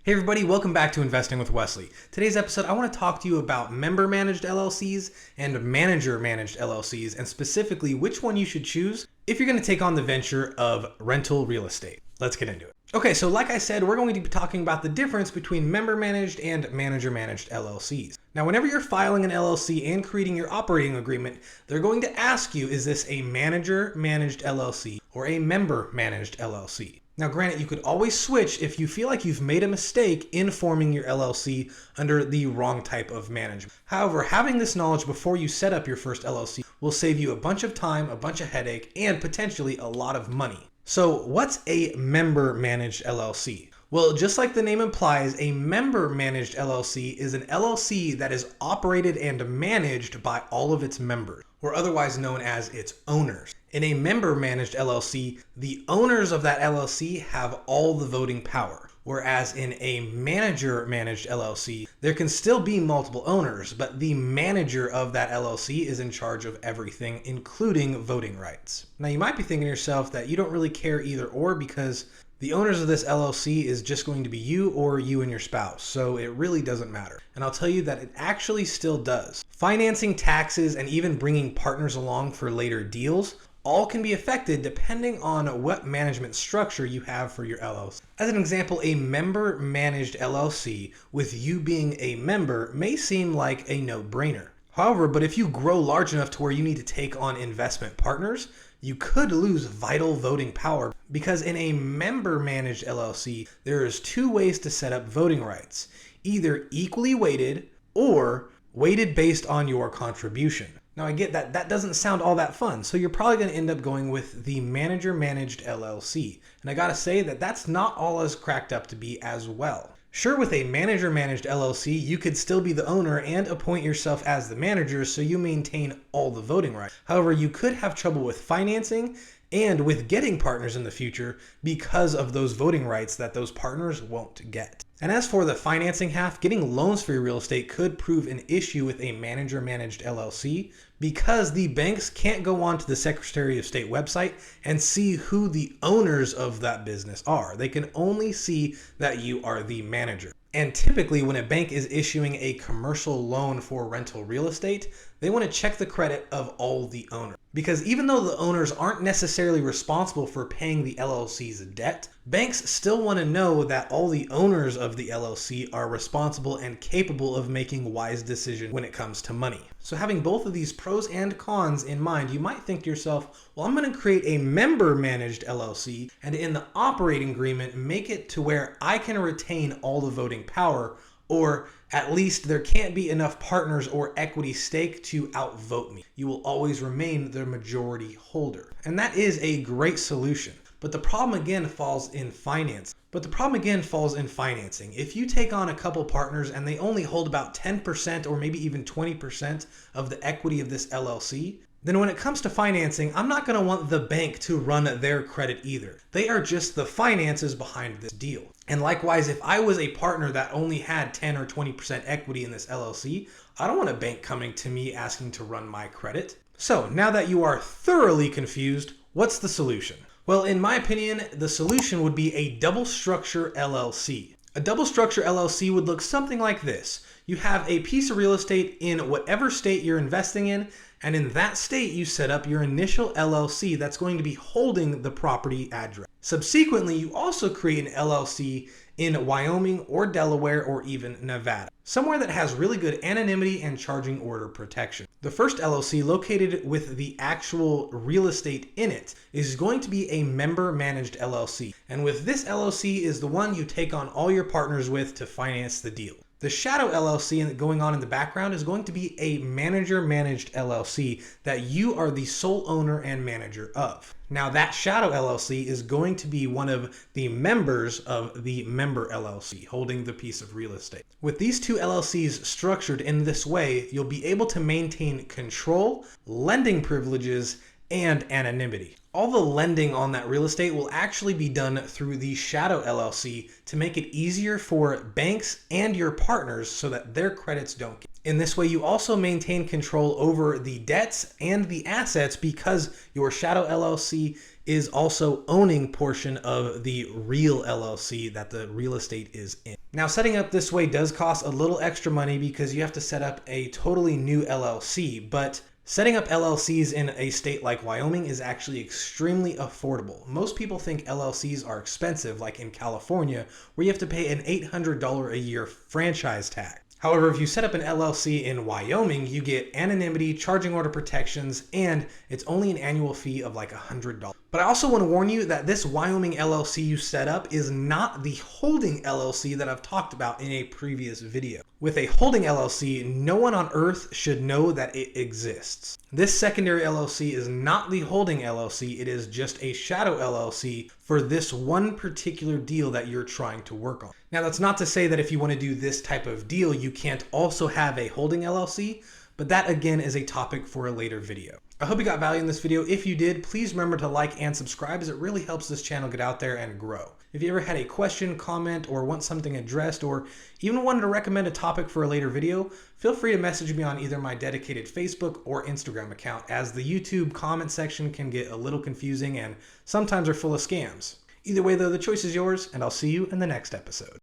Hey everybody, welcome back to Investing with Wesley. Today's episode, I want to talk to you about member-managed LLCs and manager-managed LLCs, and specifically which one you should choose if you're going to take on the venture of rental real estate. Let's get into it. Okay, so like I said, we're going to be talking about the difference between member-managed and manager-managed LLCs. Now, whenever you're filing an LLC and creating your operating agreement, they're going to ask you, is this a manager-managed LLC or a member-managed LLC? Now, granted, you could always switch if you feel like you've made a mistake in forming your LLC under the wrong type of management. However, having this knowledge before you set up your first LLC will save you a bunch of time, a bunch of headache, and potentially a lot of money. So what's a member-managed LLC? Well, just like the name implies, a member-managed LLC is an LLC that is operated and managed by all of its members, or otherwise known as its owners. In a member-managed LLC, the owners of that LLC have all the voting power, whereas in a manager-managed LLC, there can still be multiple owners, but the manager of that LLC is in charge of everything, including voting rights. Now, you might be thinking to yourself that you don't really care either or because the owners of this LLC is just going to be you or you and your spouse, so it really doesn't matter. And I'll tell you that it actually still does. Financing, taxes, and even bringing partners along for later deals all can be affected depending on what management structure you have for your LLC. As an example, a member-managed LLC with you being a member may seem like a no-brainer. However, but if you grow large enough to where you need to take on investment partners, you could lose vital voting power because in a member-managed LLC, there is two ways to set up voting rights, either equally weighted or weighted based on your contribution. Now, I get that that doesn't sound all that fun, so you're probably going to end up going with the manager-managed LLC. And I gotta say that that's not all as cracked up to be as well. Sure, with a manager-managed LLC, you could still be the owner and appoint yourself as the manager so you maintain all the voting rights. However, you could have trouble with financing and with getting partners in the future because of those voting rights that those partners won't get. And as for the financing half, getting loans for your real estate could prove an issue with a manager-managed LLC because the banks can't go on to the Secretary of State website and see who the owners of that business are. They can only see that you are the manager. And typically when a bank is issuing a commercial loan for rental real estate, they want to check the credit of all the owners. Because even though the owners aren't necessarily responsible for paying the LLC's debt, banks still want to know that all the owners of the LLC are responsible and capable of making wise decisions when it comes to money. So having both of these pros and cons in mind, you might think to yourself, well, I'm going to create a member-managed LLC and in the operating agreement, make it to where I can retain all the voting power, or at least there can't be enough partners or equity stake to outvote me. You will always remain the majority holder. And that is a great solution. But the problem again falls in finance. If you take on a couple partners and they only hold about 10% or maybe even 20% of the equity of this LLC, then when it comes to financing, I'm not going to want the bank to run their credit either. They are just the finances behind this deal. And likewise, if I was a partner that only had 10 or 20% equity in this LLC, I don't want a bank coming to me asking to run my credit. So now that you are thoroughly confused, what's the solution? Well, in my opinion, the solution would be a double structure LLC. A double structure LLC would look something like this. You have a piece of real estate in whatever state you're investing in, and in that state you set up your initial LLC that's going to be holding the property address. Subsequently, you also create an LLC in Wyoming or Delaware or even Nevada, somewhere that has really good anonymity and charging order protection. The first LLC, located with the actual real estate in it, is going to be a member-managed LLC. And with this LLC is the one you take on all your partners with to finance the deal. The shadow LLC going on in the background is going to be a manager-managed LLC that you are the sole owner and manager of. Now that shadow LLC is going to be one of the members of the member LLC holding the piece of real estate. With these two LLCs structured in this way, you'll be able to maintain control, lending privileges, and anonymity. All the lending on that real estate will actually be done through the shadow LLC to make it easier for banks and your partners so that their credits don't get. In this way, you also maintain control over the debts and the assets because your shadow LLC is also owning portion of the real LLC that the real estate is in. Now, setting up this way does cost a little extra money because you have to set up a totally new LLC, but setting up LLCs in a state like Wyoming is actually extremely affordable. Most people think LLCs are expensive, like in California, where you have to pay an $800 a year franchise tax. However, if you set up an LLC in Wyoming, you get anonymity, charging order protections, and it's only an annual fee of like $100. But I also want to warn you that this Wyoming LLC you set up is not the holding LLC that I've talked about in a previous video. With a holding LLC, no one on earth should know that it exists. This secondary LLC is not the holding LLC, it is just a shadow LLC for this one particular deal that you're trying to work on. Now, that's not to say that if you want to do this type of deal, you can't also have a holding LLC, but that again is a topic for a later video. I hope you got value in this video. If you did, please remember to like and subscribe as it really helps this channel get out there and grow. If you ever had a question, comment, or want something addressed, or even wanted to recommend a topic for a later video, feel free to message me on either my dedicated Facebook or Instagram account, as the YouTube comment section can get a little confusing and sometimes are full of scams. Either way though, the choice is yours, and I'll see you in the next episode.